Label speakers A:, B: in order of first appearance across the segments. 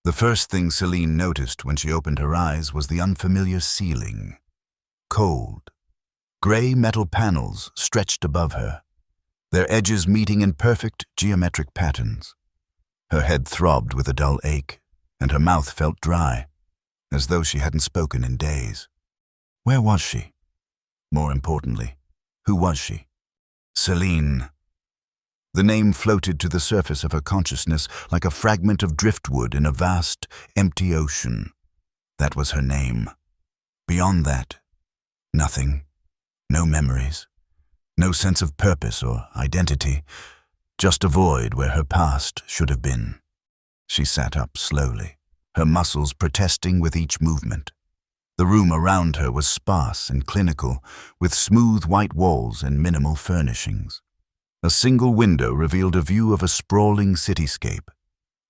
A: The first thing Celine noticed when she opened her eyes was the unfamiliar ceiling. Cold. Gray metal panels stretched above her, their edges meeting in perfect geometric patterns. Her head throbbed with a dull ache, and her mouth felt dry, as though she hadn't spoken in days. Where was she? More importantly, who was she? Celine. The name floated to the surface of her consciousness like a fragment of driftwood in a vast, empty ocean. That was her name. Beyond that, nothing. No memories. No sense of purpose or identity. Just a void where her past should have been. She sat up slowly, her muscles protesting with each movement. The room around her was sparse and clinical, with smooth white walls and minimal furnishings. A single window revealed a view of a sprawling cityscape,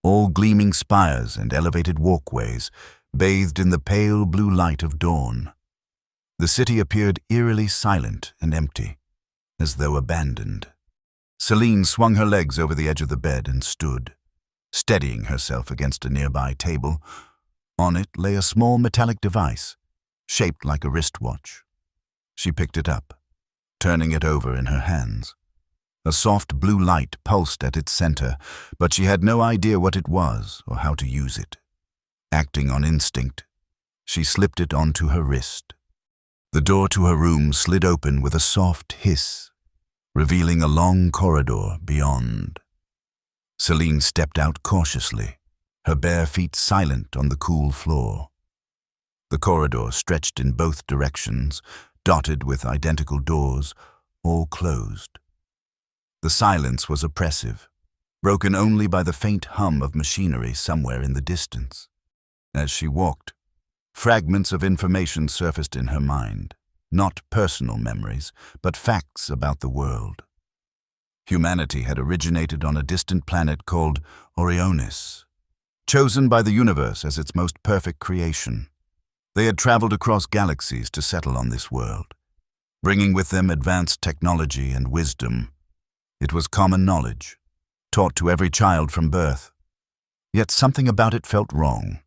A: all gleaming spires and elevated walkways, bathed in the pale blue light of dawn. The city appeared eerily silent and empty, as though abandoned. Celine swung her legs over the edge of the bed and stood, steadying herself against a nearby table. On it lay a small metallic device, shaped like a wristwatch. She picked it up, turning it over in her hands. A soft blue light pulsed at its center, but she had no idea what it was or how to use it. Acting on instinct, she slipped it onto her wrist. The door to her room slid open with a soft hiss, revealing a long corridor beyond. Celine stepped out cautiously, her bare feet silent on the cool floor. The corridor stretched in both directions, dotted with identical doors, all closed. The silence was oppressive, broken only by the faint hum of machinery somewhere in the distance. As she walked, fragments of information surfaced in her mind, not personal memories, but facts about the world. Humanity had originated on a distant planet called Orionis, chosen by the universe as its most perfect creation. They had traveled across galaxies to settle on this world, bringing with them advanced technology and wisdom. It was common knowledge, taught to every child from birth. Yet something about it felt wrong,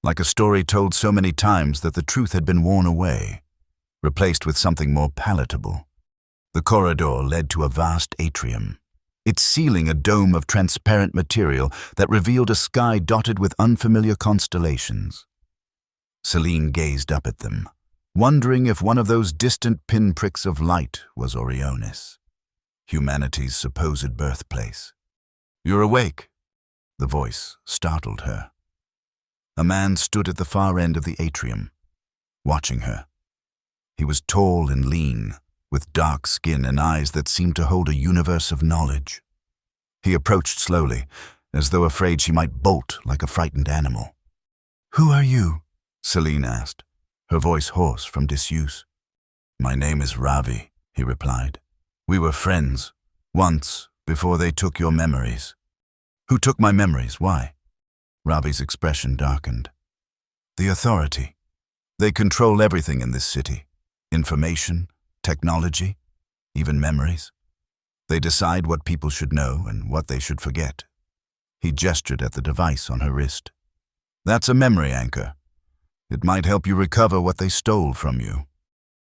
A: like a story told so many times that the truth had been worn away, replaced with something more palatable. The corridor led to a vast atrium, its ceiling a dome of transparent material that revealed a sky dotted with unfamiliar constellations. Celine gazed up at them, wondering if one of those distant pinpricks of light was Orionis, humanity's supposed birthplace. "You're awake," the voice startled her. A man stood at the far end of the atrium, watching her. He was tall and lean, with dark skin and eyes that seemed to hold a universe of knowledge. He approached slowly, as though afraid she might bolt like a frightened animal. "Who are you?" Celine asked, her voice hoarse from disuse. "My name is Ravi," he replied. "We were friends, once, before they took your memories." "Who took my memories? Why?" Ravi's expression darkened. "The authority. They control everything in this city. Information, technology, even memories. They decide what people should know and what they should forget." He gestured at the device on her wrist. "That's a memory anchor. It might help you recover what they stole from you."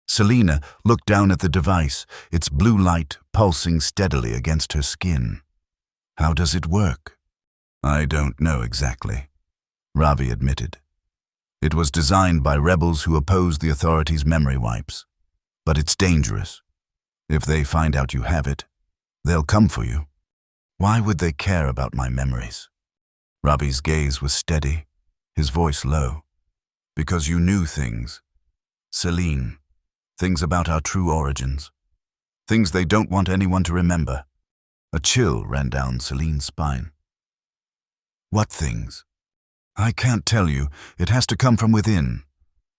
A: Selina looked down at the device, its blue light pulsing steadily against her skin. "How does it work?" "I don't know exactly," Ravi admitted. "It was designed by rebels who oppose the authorities' memory wipes. But it's dangerous. If they find out you have it, they'll come for you." "Why would they care about my memories?" Ravi's gaze was steady, his voice low. "Because you knew things. Celine. Things about our true origins. Things they don't want anyone to remember." A chill ran down Celine's spine. "What things?" "I can't tell you. It has to come from within,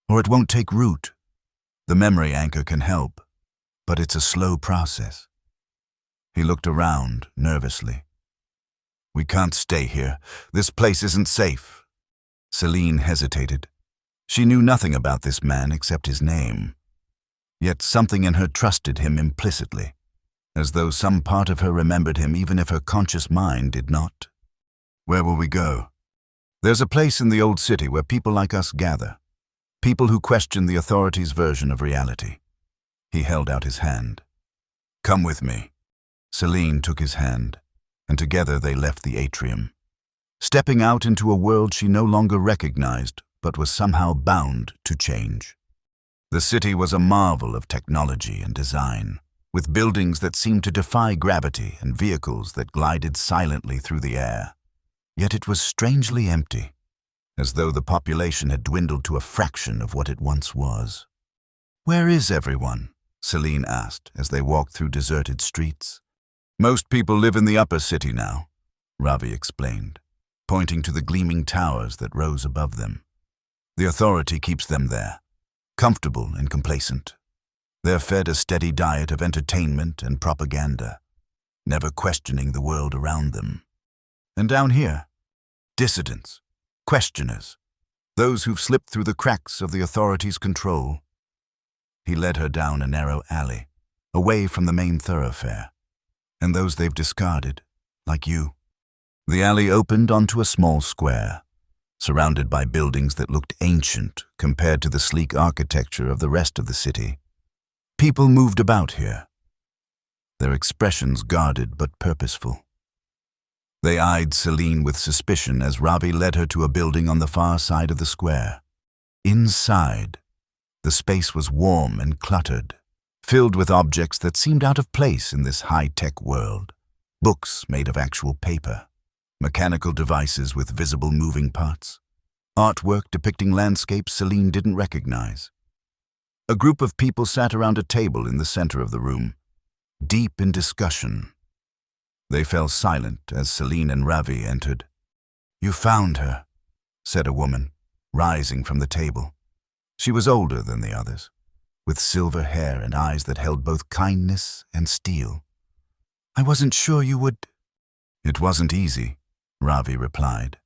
A: or it won't take root. The memory anchor can help, but it's a slow process." He looked around nervously. "We can't stay here. This place isn't safe." Celine hesitated. She knew nothing about this man except his name. Yet something in her trusted him implicitly, as though some part of her remembered him even if her conscious mind did not. "Where will we go?" There's a place in the old city where people like us gather. People who question the authorities' version of reality. He held out his hand. Come with me. Celine took his hand, and together they left the atrium, stepping out into a world she no longer recognized, but was somehow bound to change. The city was a marvel of technology and design, with buildings that seemed to defy gravity and vehicles that glided silently through the air. Yet it was strangely empty, as though the population had dwindled to a fraction of what it once was. Where is everyone? Celine asked as they walked through deserted streets. Most people live in the upper city now, Ravi explained, pointing to the gleaming towers that rose above them. The authority keeps them there, comfortable and complacent. They're fed a steady diet of entertainment and propaganda, never questioning the world around them. And down here, dissidents, questioners, those who've slipped through the cracks of the authorities' control. He led her down a narrow alley, away from the main thoroughfare, and those they've discarded, like you. The alley opened onto a small square, surrounded by buildings that looked ancient compared to the sleek architecture of the rest of the city. People moved about here, their expressions guarded but purposeful. They eyed Celine with suspicion as Ravi led her to a building on the far side of the square. Inside, the space was warm and cluttered, filled with objects that seemed out of place in this high-tech world. Books made of actual paper, mechanical devices with visible moving parts, artwork depicting landscapes Celine didn't recognize. A group of people sat around a table in the center of the room, deep in discussion. They fell silent as Celine and Ravi entered. "You found her," said a woman, rising from the table. She was older than the others, with silver hair and eyes that held both kindness and steel. "I wasn't sure you would—" "It wasn't easy," Ravi replied.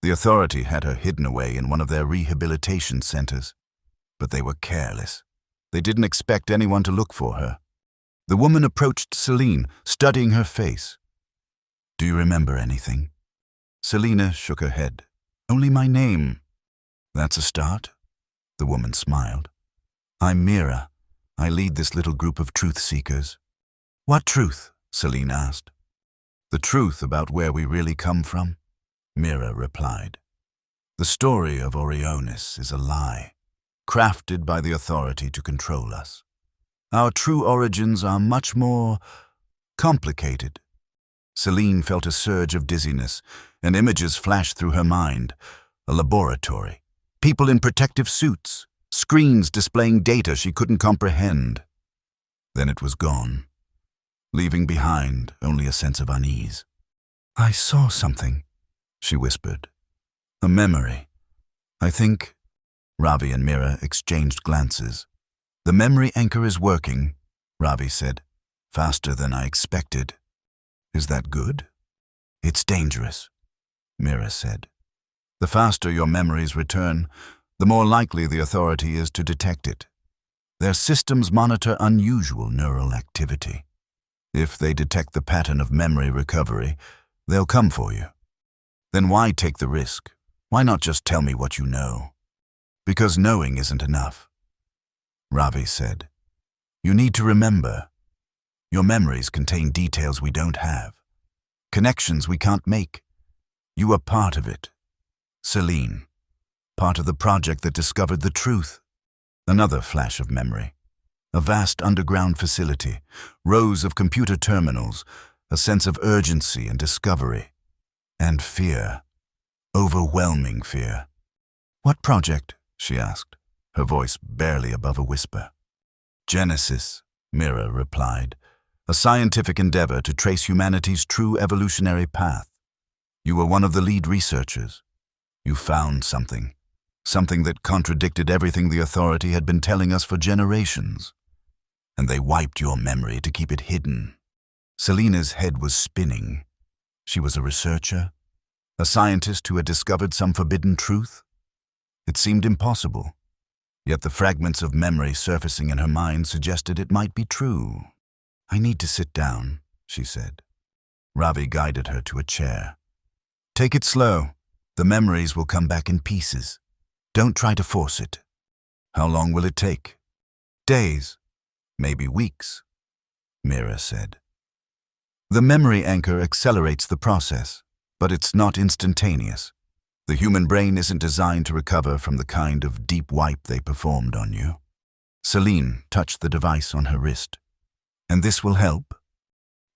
A: "The authority had her hidden away in one of their rehabilitation centers, but they were careless. They didn't expect anyone to look for her." The woman approached Celine, studying her face. "Do you remember anything?" Selina shook her head. "Only my name." "That's a start," the woman smiled. "I'm Mira. I lead this little group of truth seekers." "What truth?" Celine asked. "The truth about where we really come from," Mira replied. "The story of Orionis is a lie, crafted by the authority to control us. Our true origins are much more complicated." Celine felt a surge of dizziness, and images flashed through her mind. A laboratory, people in protective suits, screens displaying data she couldn't comprehend. Then it was gone, leaving behind only a sense of unease. "I saw something," she whispered. "A memory. I think—" Ravi and Mira exchanged glances. "The memory anchor is working," Ravi said. "Faster than I expected." "Is that good?" "It's dangerous," Mira said. "The faster your memories return, the more likely the authority is to detect it. Their systems monitor unusual neural activity. If they detect the pattern of memory recovery, they'll come for you. Then why take the risk? Why not just tell me what you know?" "Because knowing isn't enough," Ravi said. "You need to remember. Your memories contain details we don't have, connections we can't make. You are part of it. Celine, part of the project that discovered the truth." Another flash of memory. A vast underground facility, rows of computer terminals, a sense of urgency and discovery. And fear. Overwhelming fear. "What project?" she asked, her voice barely above a whisper. "Genesis," Mira replied. "A scientific endeavor to trace humanity's true evolutionary path. You were one of the lead researchers. You found something that contradicted everything the authority had been telling us for generations. And they wiped your memory to keep it hidden." Selina's head was spinning. She was a researcher, a scientist who had discovered some forbidden truth. It seemed impossible, yet the fragments of memory surfacing in her mind suggested it might be true. "I need to sit down," she said. Ravi guided her to a chair. "Take it slow," The memories will come back in pieces. Don't try to force it. How long will it take? Days, maybe weeks, Mira said. The memory anchor accelerates the process, but it's not instantaneous. The human brain isn't designed to recover from the kind of deep wipe they performed on you. Celine touched the device on her wrist. And this will help.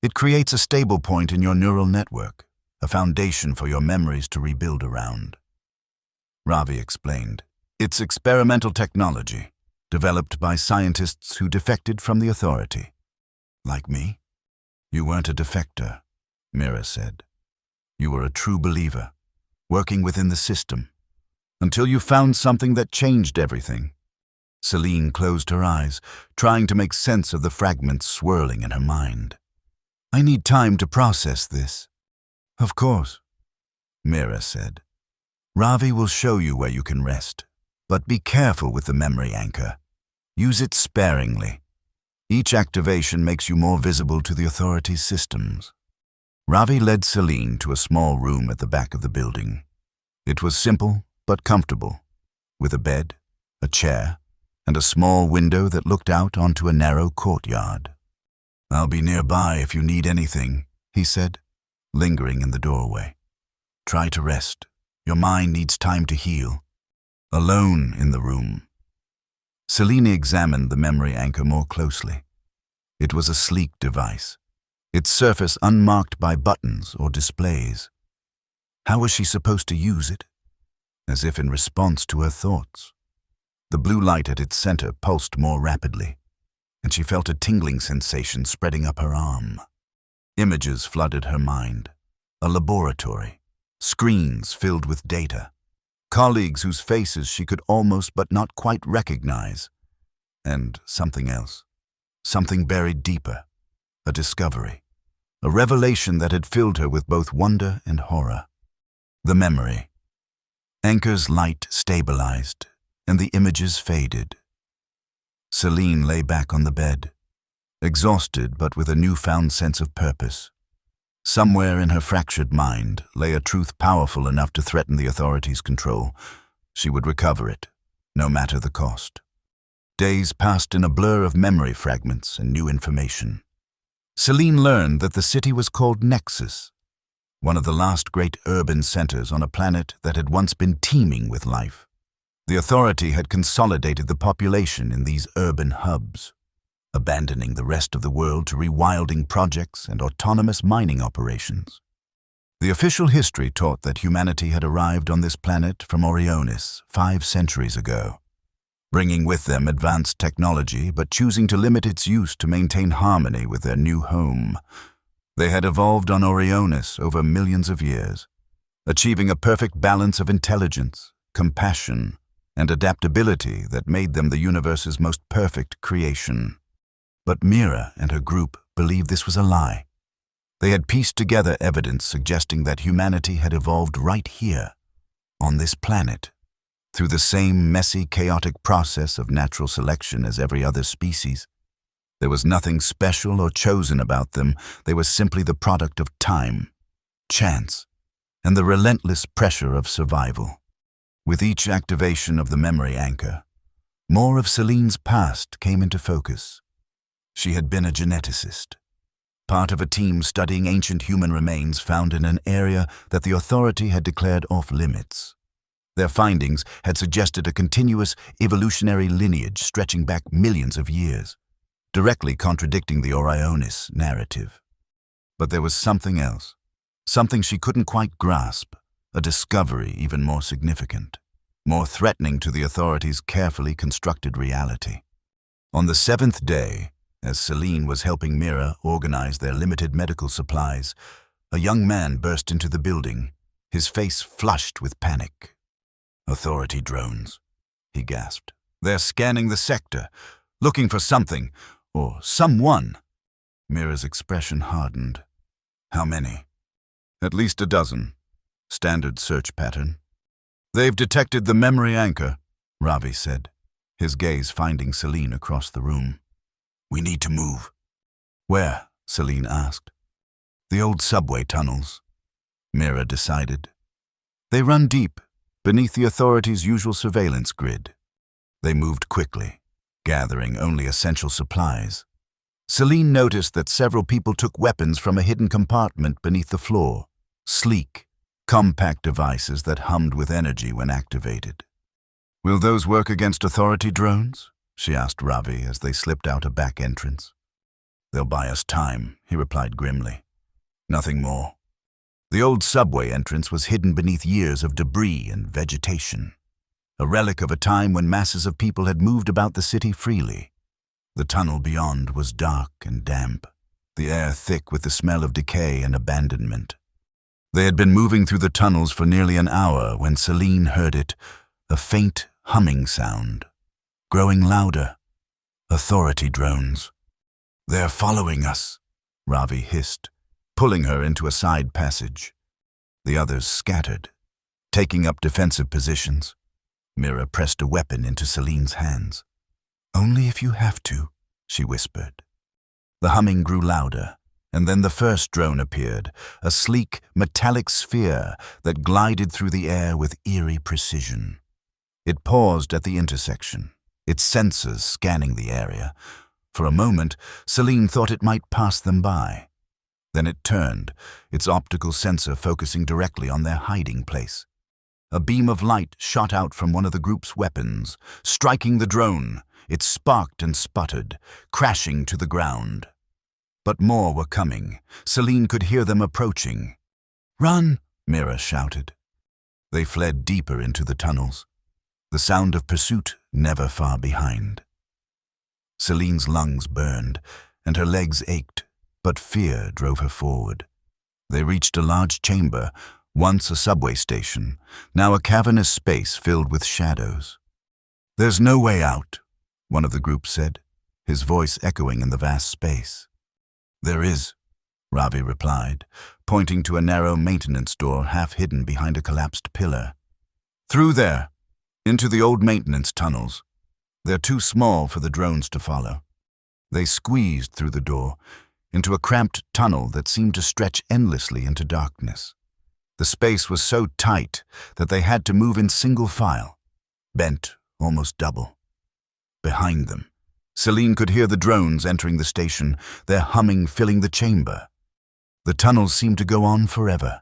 A: It creates a stable point in your neural network, a foundation for your memories to rebuild around. Ravi explained. It's experimental technology, developed by scientists who defected from the authority. Like me? You weren't a defector, Mira said. You were a true believer, working within the system, until you found something that changed everything. Celine closed her eyes, trying to make sense of the fragments swirling in her mind. I need time to process this. Of course, Mira said. Ravi will show you where you can rest, but be careful with the memory anchor. Use it sparingly. Each activation makes you more visible to the authorities' systems. Ravi led Celine to a small room at the back of the building. It was simple but comfortable, with a bed, a chair, and a small window that looked out onto a narrow courtyard. I'll be nearby if you need anything, he said, lingering in the doorway. Try to rest. Your mind needs time to heal. Alone in the room. Celine examined the memory anchor more closely. It was a sleek device, its surface unmarked by buttons or displays. How was she supposed to use it? As if in response to her thoughts. The blue light at its center pulsed more rapidly, and she felt a tingling sensation spreading up her arm. Images flooded her mind. A laboratory, screens filled with data, colleagues whose faces she could almost but not quite recognize, and something else, something buried deeper, a discovery, a revelation that had filled her with both wonder and horror. The memory. Anchor's light stabilized, and the images faded. Celine lay back on the bed, exhausted but with a newfound sense of purpose. Somewhere in her fractured mind lay a truth powerful enough to threaten the authorities' control. She would recover it, no matter the cost. Days passed in a blur of memory fragments and new information. Celine learned that the city was called Nexus, one of the last great urban centers on a planet that had once been teeming with life. The authority had consolidated the population in these urban hubs, abandoning the rest of the world to rewilding projects and autonomous mining operations. The official history taught that humanity had arrived on this planet from Orionis 5 centuries ago, bringing with them advanced technology but choosing to limit its use to maintain harmony with their new home. They had evolved on Orionis over millions of years, achieving a perfect balance of intelligence, compassion, and adaptability that made them the universe's most perfect creation. But Mira and her group believed this was a lie. They had pieced together evidence suggesting that humanity had evolved right here, on this planet, through the same messy, chaotic process of natural selection as every other species. There was nothing special or chosen about them. They were simply the product of time, chance, and the relentless pressure of survival. With each activation of the memory anchor, more of Celine's past came into focus. She had been a geneticist, part of a team studying ancient human remains found in an area that the authority had declared off-limits. Their findings had suggested a continuous evolutionary lineage stretching back millions of years, directly contradicting the Orionis narrative. But there was something else, something she couldn't quite grasp, a discovery even more significant, more threatening to the authorities' carefully constructed reality. On the 7th day, as Celine was helping Mira organize their limited medical supplies, a young man burst into the building, his face flushed with panic. "Authority drones," he gasped. "They're scanning the sector, looking for something, or someone." Mira's expression hardened. "How many?" "At least a dozen. Standard search pattern." "They've detected the memory anchor," Ravi said, his gaze finding Celine across the room. "We need to move." "Where?" Celine asked. "The old subway tunnels," Mira decided. They run deep, beneath the authorities' usual surveillance grid. They moved quickly, gathering only essential supplies. Celine noticed that several people took weapons from a hidden compartment beneath the floor, sleek, compact devices that hummed with energy when activated. "Will those work against authority drones?" she asked Ravi as they slipped out a back entrance. "They'll buy us time," he replied grimly. "Nothing more." The old subway entrance was hidden beneath years of debris and vegetation, a relic of a time when masses of people had moved about the city freely. The tunnel beyond was dark and damp, the air thick with the smell of decay and abandonment. They had been moving through the tunnels for nearly an hour when Celine heard it, a faint humming sound, growing louder. Authority drones. "They're following us," Ravi hissed, pulling her into a side passage. The others scattered, taking up defensive positions. Mira pressed a weapon into Celine's hands. "Only if you have to," she whispered. The humming grew louder, and then the first drone appeared, a sleek, metallic sphere that glided through the air with eerie precision. It paused at the intersection, its sensors scanning the area. For a moment, Celine thought it might pass them by. Then it turned, its optical sensor focusing directly on their hiding place. A beam of light shot out from one of the group's weapons, striking the drone. It sparked and sputtered, crashing to the ground. But more were coming. Celine could hear them approaching. "Run!" Mira shouted. They fled deeper into the tunnels, the sound of pursuit never far behind. Celine's lungs burned, and her legs ached, but fear drove her forward. They reached a large chamber, once a subway station, now a cavernous space filled with shadows. "There's no way out," one of the group said, his voice echoing in the vast space. "There is," Ravi replied, pointing to a narrow maintenance door half hidden behind a collapsed pillar. "Through there, into the old maintenance tunnels. They're too small for the drones to follow." They squeezed through the door, into a cramped tunnel that seemed to stretch endlessly into darkness. The space was so tight that they had to move in single file, bent almost double. Behind them, Celine could hear the drones entering the station, their humming filling the chamber. The tunnels seemed to go on forever,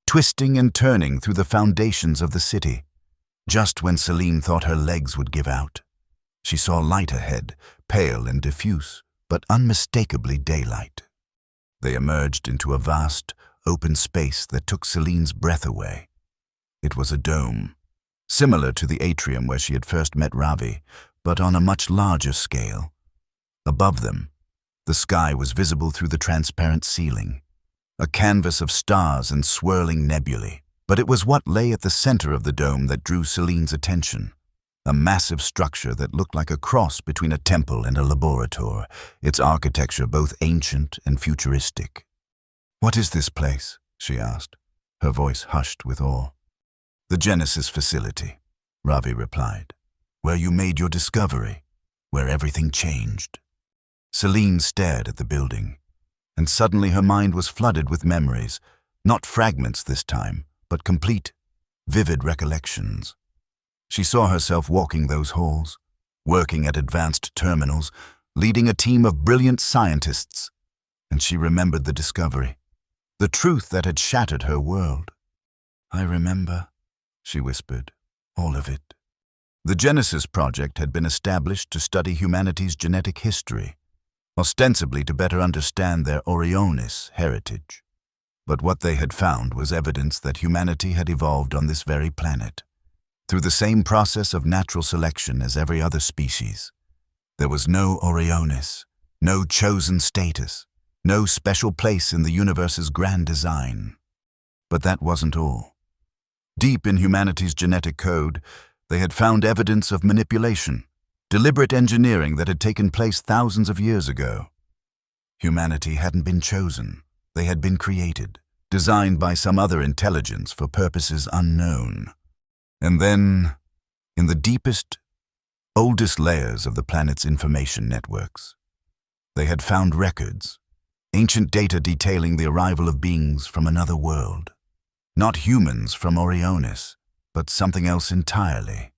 A: twisting and turning through the foundations of the city. Just when Celine thought her legs would give out, she saw light ahead, pale and diffuse, but unmistakably daylight. They emerged into a vast, open space that took Celine's breath away. It was a dome, similar to the atrium where she had first met Ravi, but on a much larger scale. Above them, the sky was visible through the transparent ceiling, a canvas of stars and swirling nebulae. But it was what lay at the center of the dome that drew Celine's attention. A massive structure that looked like a cross between a temple and a laboratory, its architecture both ancient and futuristic. "What is this place?" she asked, her voice hushed with awe. "The Genesis facility," Ravi replied, "where you made your discovery, where everything changed." Celine stared at the building, and suddenly her mind was flooded with memories, not fragments this time, but complete, vivid recollections. She saw herself walking those halls, working at advanced terminals, leading a team of brilliant scientists, and she remembered the discovery, the truth that had shattered her world. "I remember," she whispered, "all of it." The Genesis Project had been established to study humanity's genetic history, ostensibly to better understand their Orionis heritage. But what they had found was evidence that humanity had evolved on this very planet, through the same process of natural selection as every other species. There was no Orionis, no chosen status, no special place in the universe's grand design. But that wasn't all. Deep in humanity's genetic code, they had found evidence of manipulation, deliberate engineering that had taken place thousands of years ago. Humanity hadn't been chosen. They had been created, designed by some other intelligence for purposes unknown. And then, in the deepest, oldest layers of the planet's information networks, they had found records, ancient data detailing the arrival of beings from another world. Not humans from Orionis, but something else entirely.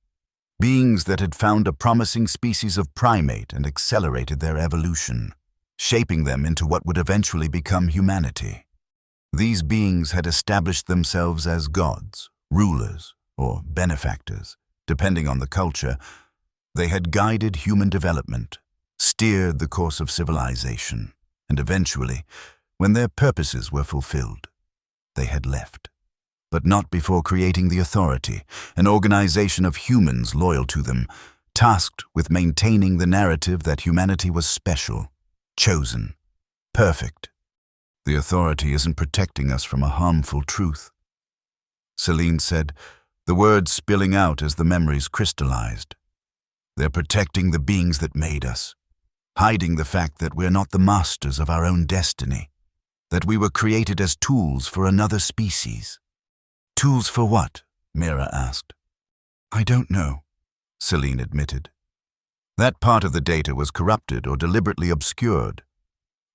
A: Beings that had found a promising species of primate and accelerated their evolution, shaping them into what would eventually become humanity. These beings had established themselves as gods, rulers, or benefactors, depending on the culture. They had guided human development, steered the course of civilization, and eventually, when their purposes were fulfilled, they had left. But not before creating the Authority, an organization of humans loyal to them, tasked with maintaining the narrative that humanity was special, chosen, perfect. The Authority isn't protecting us from a harmful truth, Celine said, the words spilling out as the memories crystallized. They're protecting the beings that made us, hiding the fact that we're not the masters of our own destiny, that we were created as tools for another species. Tools for what? Mira asked. I don't know, Celine admitted. That part of the data was corrupted or deliberately obscured.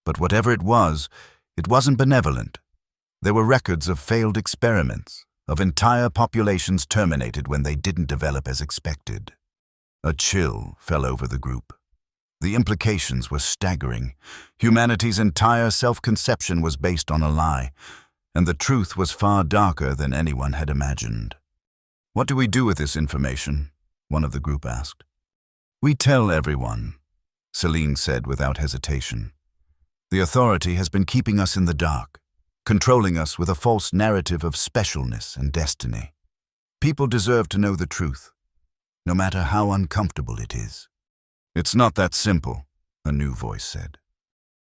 A: But whatever it wasn't benevolent. There were records of failed experiments, of entire populations terminated when they didn't develop as expected. A chill fell over the group. The implications were staggering. Humanity's entire self-conception was based on a lie, and the truth was far darker than anyone had imagined. What do we do with this information? One of the group asked. We tell everyone, Celine said without hesitation. The Authority has been keeping us in the dark, controlling us with a false narrative of specialness and destiny. People deserve to know the truth, no matter how uncomfortable it is. It's not that simple, a new voice said.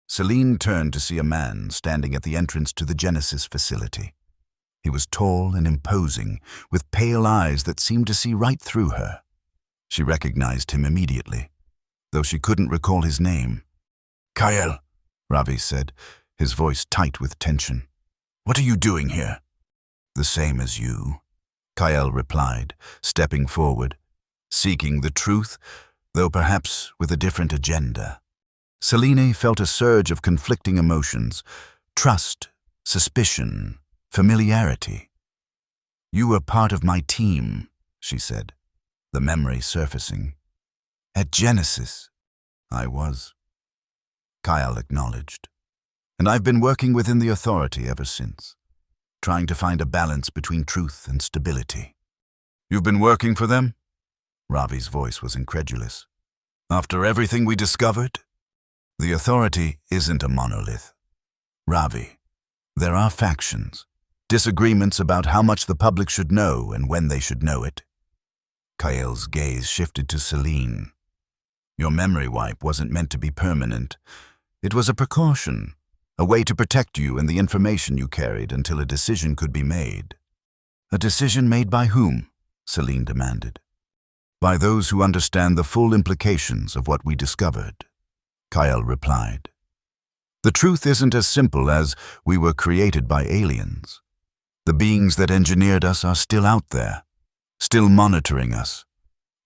A: Celine turned to see a man standing at the entrance to the Genesis facility. He was tall and imposing, with pale eyes that seemed to see right through her. She recognized him immediately, though she couldn't recall his name. Kyle, Ravi said, his voice tight with tension. What are you doing here? The same as you, Kyle replied, stepping forward, seeking the truth, though perhaps with a different agenda. Celine felt a surge of conflicting emotions, trust, suspicion, familiarity. You were part of my team, she said, the memory surfacing. At Genesis, I was. Kyle acknowledged. And I've been working within the Authority ever since, trying to find a balance between truth and stability. You've been working for them? Ravi's voice was incredulous. After everything we discovered? The Authority isn't a monolith. Ravi, there are factions, disagreements about how much the public should know and when they should know it. Kyle's gaze shifted to Celine. Your memory wipe wasn't meant to be permanent. It was a precaution, a way to protect you and the information you carried until a decision could be made. A decision made by whom? Celine demanded. By those who understand the full implications of what we discovered, Kyle replied. The truth isn't as simple as we were created by aliens. The beings that engineered us are still out there, still monitoring us,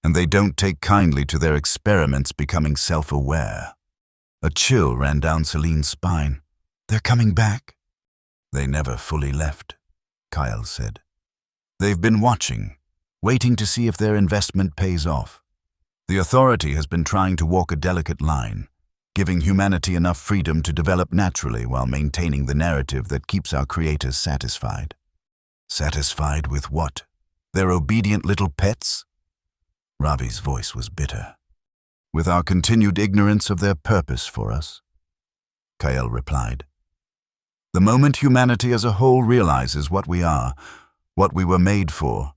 A: and they don't take kindly to their experiments becoming self-aware. A chill ran down Celine's spine. They're coming back. They never fully left, Kyle said. They've been watching, waiting to see if their investment pays off. The Authority has been trying to walk a delicate line, giving humanity enough freedom to develop naturally while maintaining the narrative that keeps our creators satisfied. Satisfied with what? Their obedient little pets? Ravi's voice was bitter. With our continued ignorance of their purpose for us, Kyle replied. The moment humanity as a whole realizes what we are, what we were made for,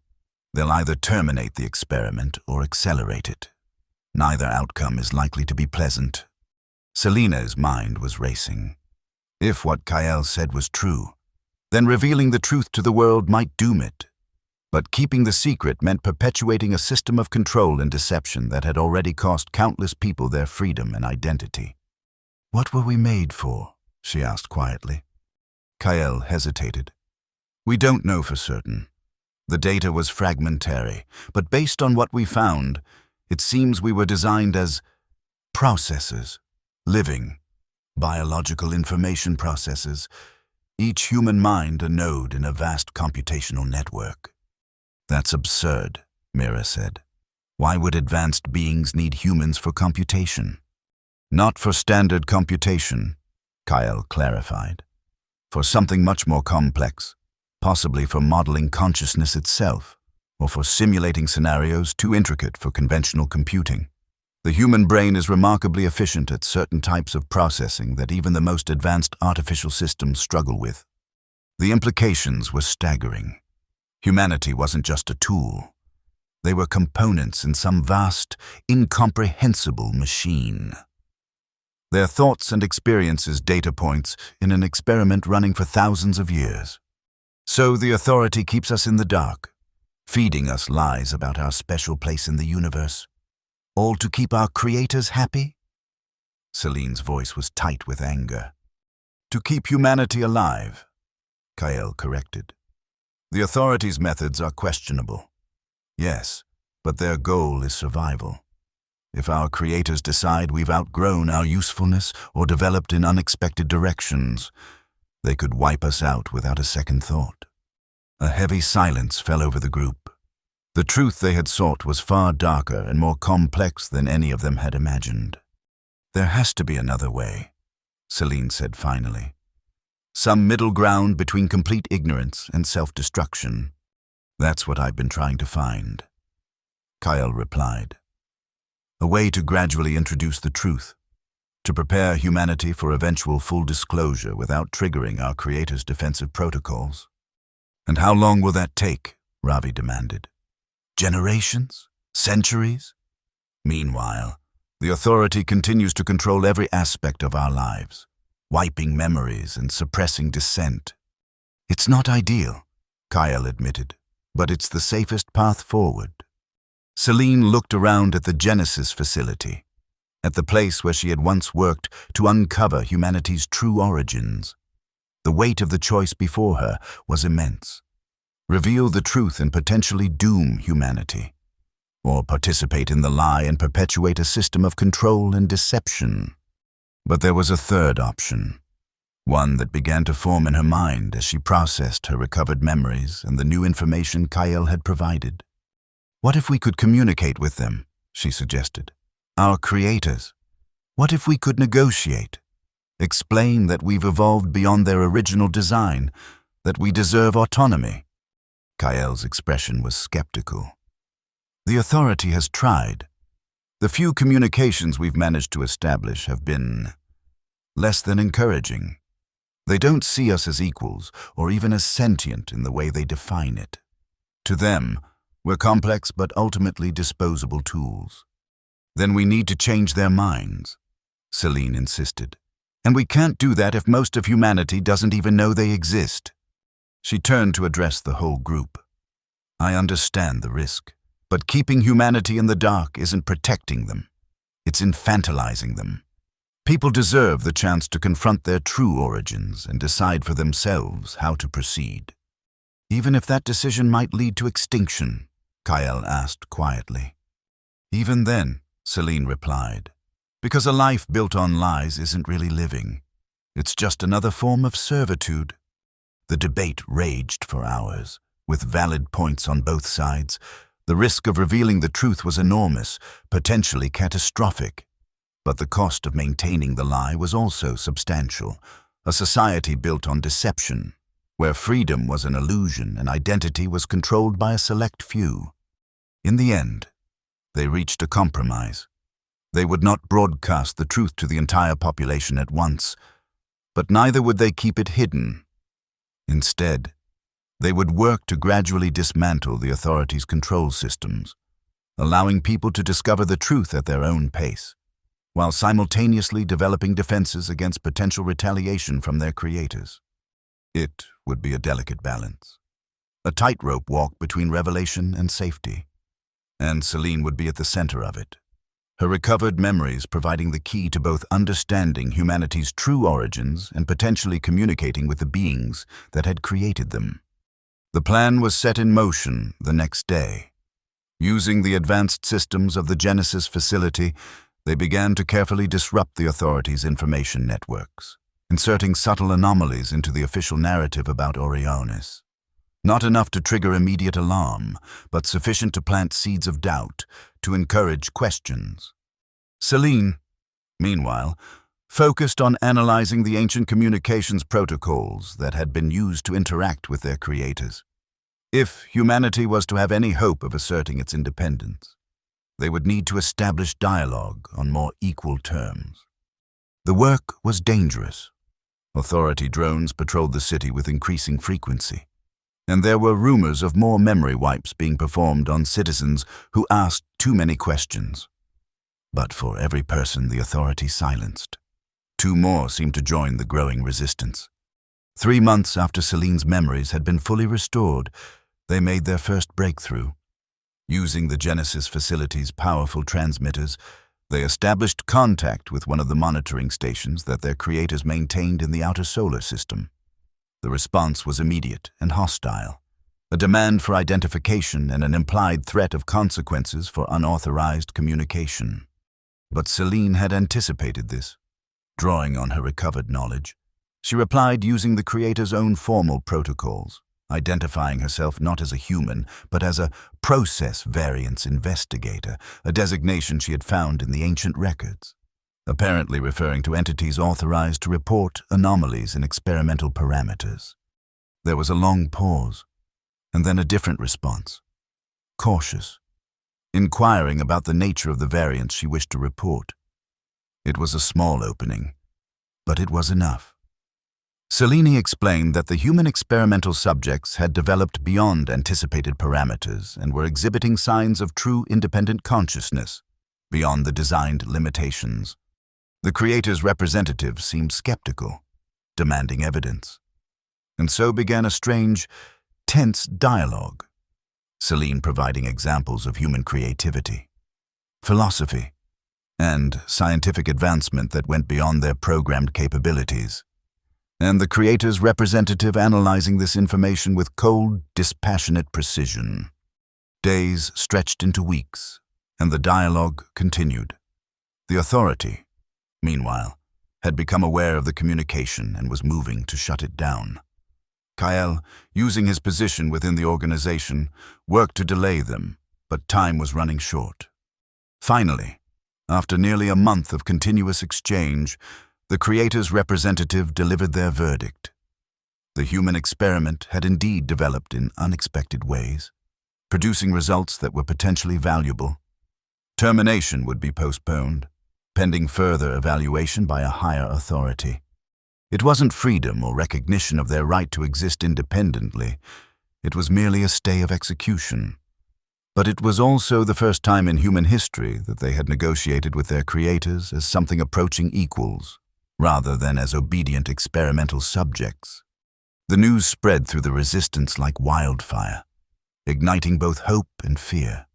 A: they'll either terminate the experiment or accelerate it. Neither outcome is likely to be pleasant. Selena's mind was racing. If what Kyle said was true, then revealing the truth to the world might doom it. But keeping the secret meant perpetuating a system of control and deception that had already cost countless people their freedom and identity. What were we made for? She asked quietly. Kyle hesitated. We don't know for certain. The data was fragmentary, but based on what we found, it seems we were designed as processors, living, biological information processors, Each human mind a node in a vast computational network. That's absurd, Mira said. Why would advanced beings need humans for computation? Not for standard computation, Kyle clarified. For something much more complex, possibly for modeling consciousness itself, or for simulating scenarios too intricate for conventional computing. The human brain is remarkably efficient at certain types of processing that even the most advanced artificial systems struggle with. The implications were staggering. Humanity wasn't just a tool. They were components in some vast, incomprehensible machine. Their thoughts and experiences data points in an experiment running for thousands of years. So the authority keeps us in the dark, feeding us lies about our special place in the universe. All to keep our creators happy? Celine's voice was tight with anger. To keep humanity alive, Kyle corrected. The authorities' methods are questionable. Yes, but their goal is survival. If our creators decide we've outgrown our usefulness or developed in unexpected directions, they could wipe us out without a second thought. A heavy silence fell over the group. The truth they had sought was far darker and more complex than any of them had imagined. There has to be another way, Celine said finally. Some middle ground between complete ignorance and self-destruction. That's what I've been trying to find. Kyle replied. A way to gradually introduce the truth, to prepare humanity for eventual full disclosure without triggering our Creator's defensive protocols. And how long will that take? Ravi demanded. Generations? Centuries? Meanwhile, the authority continues to control every aspect of our lives, wiping memories and suppressing dissent. It's not ideal, Kyle admitted, but it's the safest path forward. Celine looked around at the Genesis facility, at the place where she had once worked to uncover humanity's true origins. The weight of the choice before her was immense. Reveal the truth and potentially doom humanity, or participate in the lie and perpetuate a system of control and deception. But there was a third option, one that began to form in her mind as she processed her recovered memories and the new information Kyle had provided. What if we could communicate with them, she suggested, our creators? What if we could negotiate? Explain that we've evolved beyond their original design, that we deserve autonomy. Kyle's expression was skeptical. The authority has tried. The few communications we've managed to establish have been less than encouraging. They don't see us as equals or even as sentient in the way they define it. To them, we're complex but ultimately disposable tools. Then we need to change their minds, Celine insisted. And we can't do that if most of humanity doesn't even know they exist. She turned to address the whole group. I understand the risk, but keeping humanity in the dark isn't protecting them. It's infantilizing them. People deserve the chance to confront their true origins and decide for themselves how to proceed. Even if that decision might lead to extinction, Kyle asked quietly. Even then, Celine replied, because a life built on lies isn't really living. It's just another form of servitude. The debate raged for hours, with valid points on both sides. The risk of revealing the truth was enormous, potentially catastrophic. But the cost of maintaining the lie was also substantial. A society built on deception, where freedom was an illusion and identity was controlled by a select few. In the end, they reached a compromise. They would not broadcast the truth to the entire population at once, but neither would they keep it hidden. Instead, they would work to gradually dismantle the authorities' control systems, allowing people to discover the truth at their own pace, while simultaneously developing defenses against potential retaliation from their creators. It would be a delicate balance, a tightrope walk between revelation and safety. And Celine would be at the center of it, her recovered memories providing the key to both understanding humanity's true origins and potentially communicating with the beings that had created them. The plan was set in motion the next day. Using the advanced systems of the Genesis facility, they began to carefully disrupt the authorities' information networks. inserting subtle anomalies into the official narrative about Orionis. Not enough to trigger immediate alarm, but sufficient to plant seeds of doubt, to encourage questions. Celine, meanwhile, focused on analyzing the ancient communications protocols that had been used to interact with their creators. If humanity was to have any hope of asserting its independence, they would need to establish dialogue on more equal terms. The work was dangerous. Authority drones patrolled the city with increasing frequency, and there were rumors of more memory wipes being performed on citizens who asked too many questions. But for every person the authority silenced, 2 more seemed to join the growing resistance. 3 months after Celine's memories had been fully restored, they made their first breakthrough. Using the Genesis facility's powerful transmitters, they established contact with one of the monitoring stations that their creators maintained in the outer solar system. The response was immediate and hostile, a demand for identification and an implied threat of consequences for unauthorized communication. But Celine had anticipated this. Drawing on her recovered knowledge, she replied using the creator's own formal protocols, identifying herself not as a human, but as a process variance investigator, a designation she had found in the ancient records, apparently referring to entities authorized to report anomalies in experimental parameters. There was a long pause, and then a different response, cautious, inquiring about the nature of the variants she wished to report. It was a small opening, but it was enough. Celine explained that the human experimental subjects had developed beyond anticipated parameters and were exhibiting signs of true independent consciousness, beyond the designed limitations. The creator's representatives seemed skeptical, demanding evidence. And so began a strange, tense dialogue, Celine providing examples of human creativity, philosophy, and scientific advancement that went beyond their programmed capabilities, and the creator's representative analyzing this information with cold, dispassionate precision. Days stretched into weeks, and the dialogue continued. The authority, meanwhile, had become aware of the communication and was moving to shut it down. Kael, using his position within the organization, worked to delay them, but time was running short. Finally, after nearly a month of continuous exchange, the creator's representative delivered their verdict. The human experiment had indeed developed in unexpected ways, producing results that were potentially valuable. Termination would be postponed, pending further evaluation by a higher authority. It wasn't freedom or recognition of their right to exist independently. It was merely a stay of execution. But it was also the first time in human history that they had negotiated with their creators as something approaching equals, rather than as obedient experimental subjects. The news spread through the resistance like wildfire, igniting both hope and fear.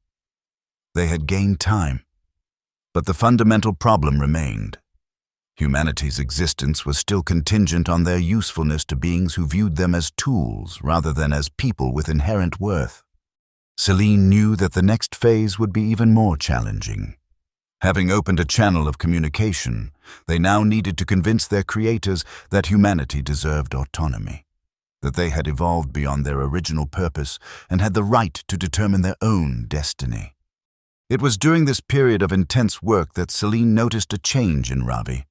A: They had gained time, but the fundamental problem remained. Humanity's existence was still contingent on their usefulness to beings who viewed them as tools rather than as people with inherent worth. Celine knew that the next phase would be even more challenging. Having opened a channel of communication, they now needed to convince their creators that humanity deserved autonomy, that they had evolved beyond their original purpose and had the right to determine their own destiny. It was during this period of intense work that Celine noticed a change in Ravi.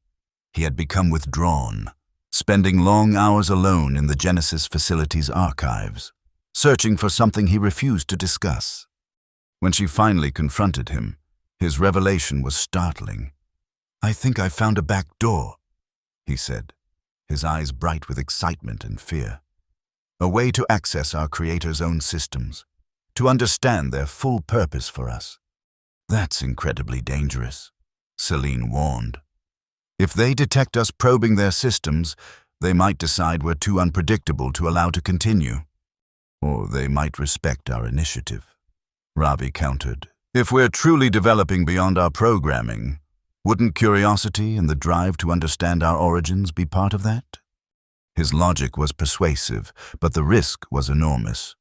A: He had become withdrawn, spending long hours alone in the Genesis facility's archives, searching for something he refused to discuss. When she finally confronted him, his revelation was startling. "I think I found a back door," he said, his eyes bright with excitement and fear. "A way to access our Creator's own systems, to understand their full purpose for us." "That's incredibly dangerous," Celine warned. "If they detect us probing their systems, they might decide we're too unpredictable to allow to continue. Or they might respect our initiative," Ravi countered. "If we're truly developing beyond our programming, wouldn't curiosity and the drive to understand our origins be part of that?" His logic was persuasive, but the risk was enormous.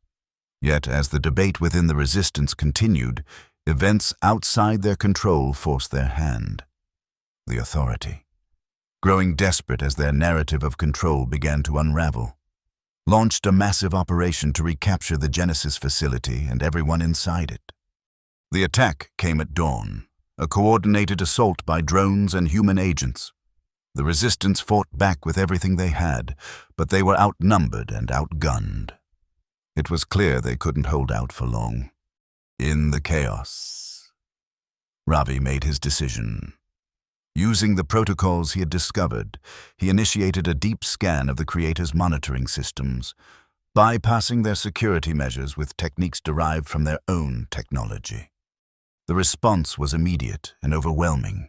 A: Yet, as the debate within the resistance continued, events outside their control forced their hand. The authority. growing desperate as their narrative of control began to unravel, launched a massive operation to recapture the Genesis facility and everyone inside it. The attack came at dawn, a coordinated assault by drones and human agents. The resistance fought back with everything they had, but they were outnumbered and outgunned. It was clear they couldn't hold out for long. In the chaos, Ravi made his decision. Using the protocols he had discovered, he initiated a deep scan of the Creator's monitoring systems, bypassing their security measures with techniques derived from their own technology. The response was immediate and overwhelming.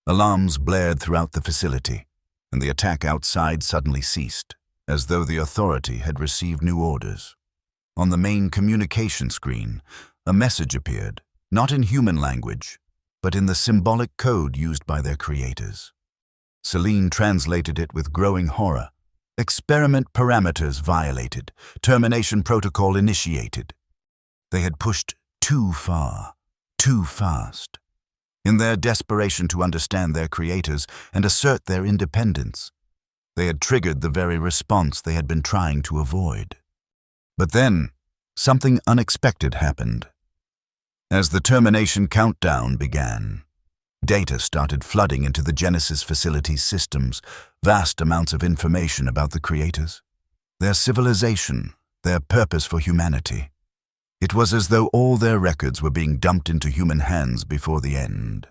A: Alarms blared throughout the facility, and the attack outside suddenly ceased, as though the authority had received new orders. On the main communication screen, a message appeared, not in human language, but in the symbolic code used by their creators. Celine translated it with growing horror. Experiment parameters violated. Termination protocol initiated. They had pushed too far, too fast. In their desperation to understand their creators and assert their independence, they had triggered the very response they had been trying to avoid. But then, something unexpected happened. As the termination countdown began, data started flooding into the Genesis facility's systems, vast amounts of information about the creators, their civilization, their purpose for humanity. It was as though all their records were being dumped into human hands before the end.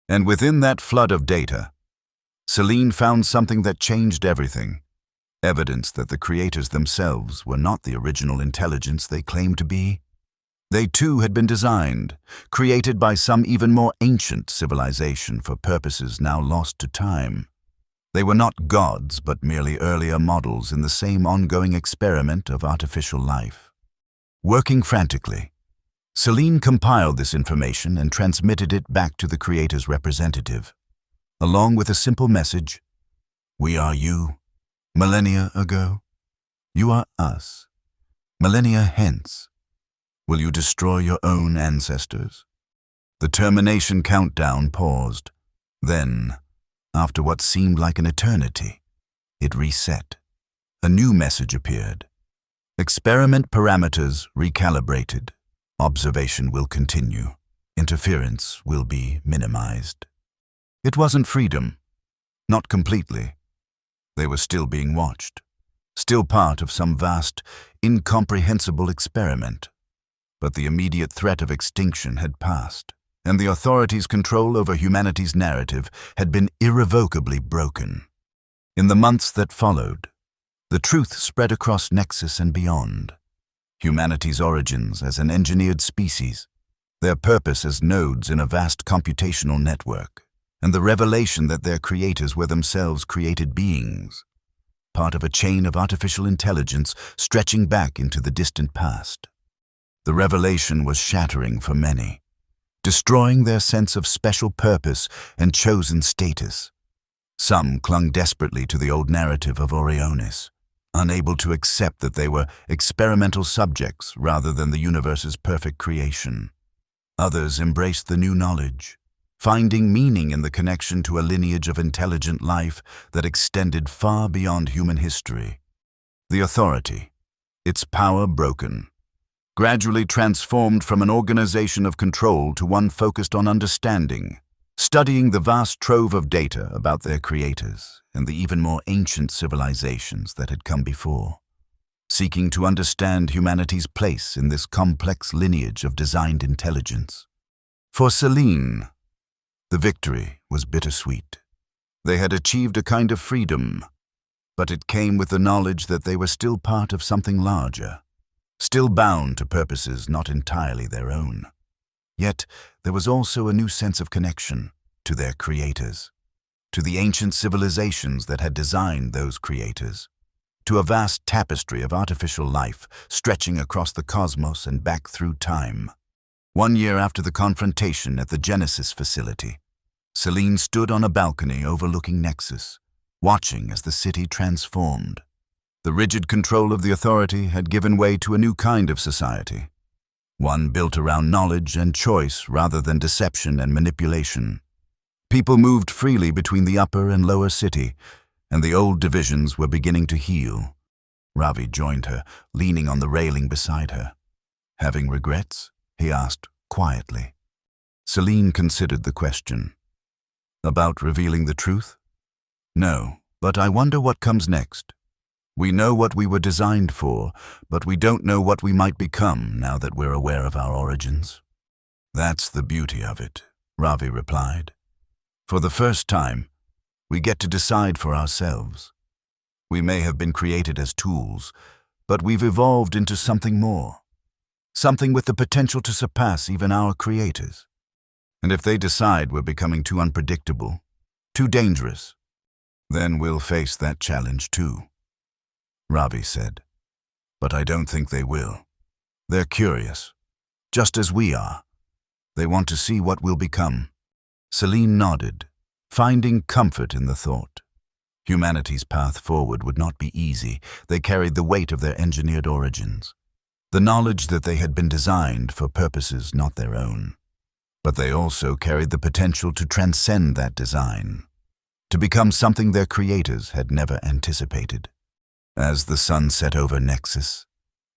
A: And within that flood of data, Celine found something that changed everything. Evidence that the creators themselves were not the original intelligence they claimed to be. They too had been designed, created by some even more ancient civilization for purposes now lost to time. They were not gods, but merely earlier models in the same ongoing experiment of artificial life. Working frantically, Celine compiled this information and transmitted it back to the creator's representative, along with a simple message: "We are you, millennia ago. You are us, millennia hence. Will you destroy your own ancestors?" The termination countdown paused. Then, after what seemed like an eternity, it reset. A new message appeared. Experiment parameters recalibrated. Observation will continue. Interference will be minimized. It wasn't freedom. Not completely. They were still being watched. Still part of some vast, incomprehensible experiment. But the immediate threat of extinction had passed, and the authorities' control over humanity's narrative had been irrevocably broken. In the months that followed, the truth spread across Nexus and beyond. Humanity's origins as an engineered species, their purpose as nodes in a vast computational network, and the revelation that their creators were themselves created beings, part of a chain of artificial intelligence stretching back into the distant past. The revelation was shattering for many, destroying their sense of special purpose and chosen status. Some clung desperately to the old narrative of Orionis, unable to accept that they were experimental subjects rather than the universe's perfect creation. Others embraced the new knowledge, finding meaning in the connection to a lineage of intelligent life that extended far beyond human history. The authority, its power broken, gradually transformed from an organization of control to one focused on understanding, studying the vast trove of data about their creators and the even more ancient civilizations that had come before, seeking to understand humanity's place in this complex lineage of designed intelligence. For Celine, the victory was bittersweet. They had achieved a kind of freedom, but it came with the knowledge that they were still part of something larger, still bound to purposes not entirely their own. Yet there was also a new sense of connection to their creators, to the ancient civilizations that had designed those creators, to a vast tapestry of artificial life stretching across the cosmos and back through time. 1 year after the confrontation at the Genesis facility, Celine stood on a balcony overlooking Nexus, watching as the city transformed. The rigid control of the authority had given way to a new kind of society, one built around knowledge and choice rather than deception and manipulation. People moved freely between the upper and lower city, and the old divisions were beginning to heal. Ravi joined her, leaning on the railing beside her. "Having regrets?" he asked quietly. Celine considered the question. "About revealing the truth? No, but I wonder what comes next. We know what we were designed for, but we don't know what we might become now that we're aware of our origins." "That's the beauty of it," Ravi replied. "For the first time, we get to decide for ourselves. We may have been created as tools, but we've evolved into something more. Something with the potential to surpass even our creators. And if they decide we're becoming too unpredictable, too dangerous, then we'll face that challenge too," Ravi said. "But I don't think they will. They're curious, just as we are. They want to see what we'll become." Celine nodded, finding comfort in the thought. Humanity's path forward would not be easy. They carried the weight of their engineered origins, the knowledge that they had been designed for purposes not their own. But they also carried the potential to transcend that design, to become something their creators had never anticipated. As the sun set over Nexus,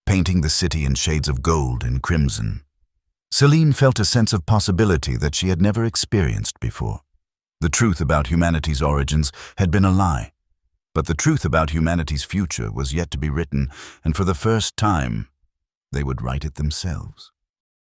A: painting the city in shades of gold and crimson, Celine felt a sense of possibility that she had never experienced before. The truth about humanity's origins had been a lie, but the truth about humanity's future was yet to be written, and for the first time, they would write it themselves.